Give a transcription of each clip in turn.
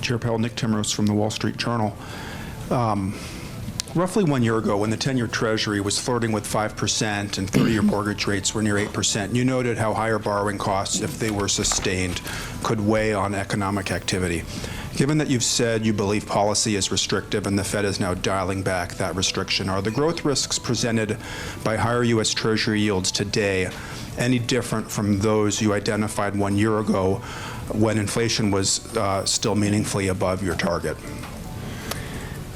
Chair Powell, Nick Timros from the Wall Street Journal. Roughly 1 year ago, when the 10-year Treasury was flirting with 5% and 30-year mortgage rates were near 8%, you noted how higher borrowing costs, if they were sustained, could weigh on economic activity. Given that you've said you believe policy is restrictive and the Fed is now dialing back that restriction, are the growth risks presented by higher U.S. Treasury yields today any different from those you identified 1 year ago when inflation was still meaningfully above your target?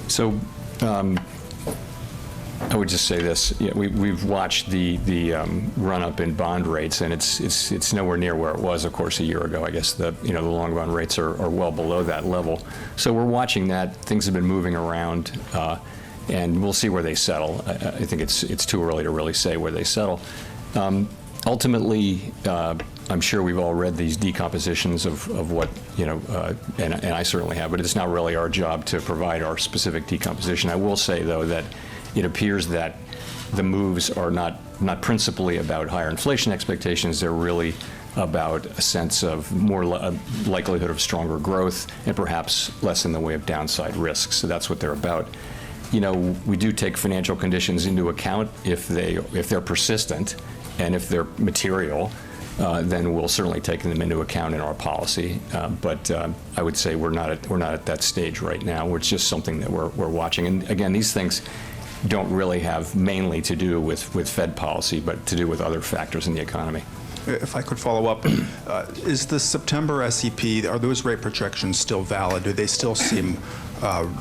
So I would just say this: we've watched the run-up in bond rates, and it's nowhere near where it was, of course, a year ago. I guess the long run rates are well below that level. So we're watching that. Things have been moving around, and we'll see where they settle. I think it's too early to really say where they settle. Ultimately, I'm sure we've all read these decompositions of what, and I certainly have, but it's not really our job to provide our specific decomposition. I will say, though, that it appears that the moves are not principally about higher inflation expectations. They're really about a sense of more likelihood of stronger growth and perhaps less in the way of downside risks. So that's what they're about. We do take financial conditions into account if they're persistent. And if they're material, then we'll certainly take them into account in our policy. But I would say we're not at that stage right now. It's just something that we're watching. And again, these things don't really have mainly to do with Fed policy, but to do with other factors in the economy. If I could follow up, is the September SEP, are those rate projections still valid? Do they still seem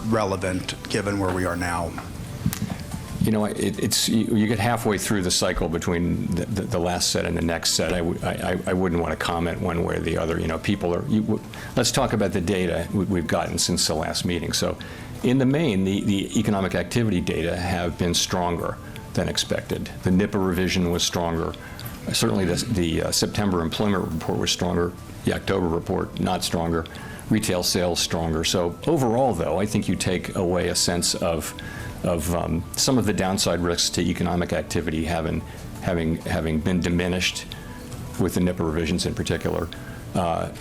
relevant given where we are now? You get halfway through the cycle between the last set and the next set. I wouldn't want to comment one way or the other. Let's talk about the data we've gotten since the last meeting. So, in the main, the economic activity data have been stronger than expected. The NIPA revision was stronger. Certainly, the September employment report was stronger. The October report not stronger. Retail sales stronger. So overall, though, I think you take away a sense of some of the downside risks to economic activity having been diminished with the NIPA revisions in particular,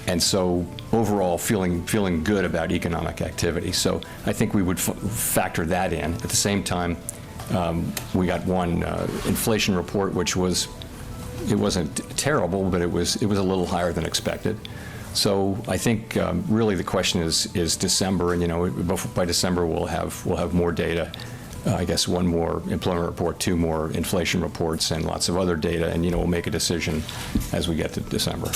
and so overall feeling good about economic activity. So I think we would factor that in. At the same time, we got one inflation report which wasn't terrible, but it was a little higher than expected. So I think really the question is December, and by December we'll have more data. I guess one more employment report, two more inflation reports, and lots of other data, and we'll make a decision as we get to December.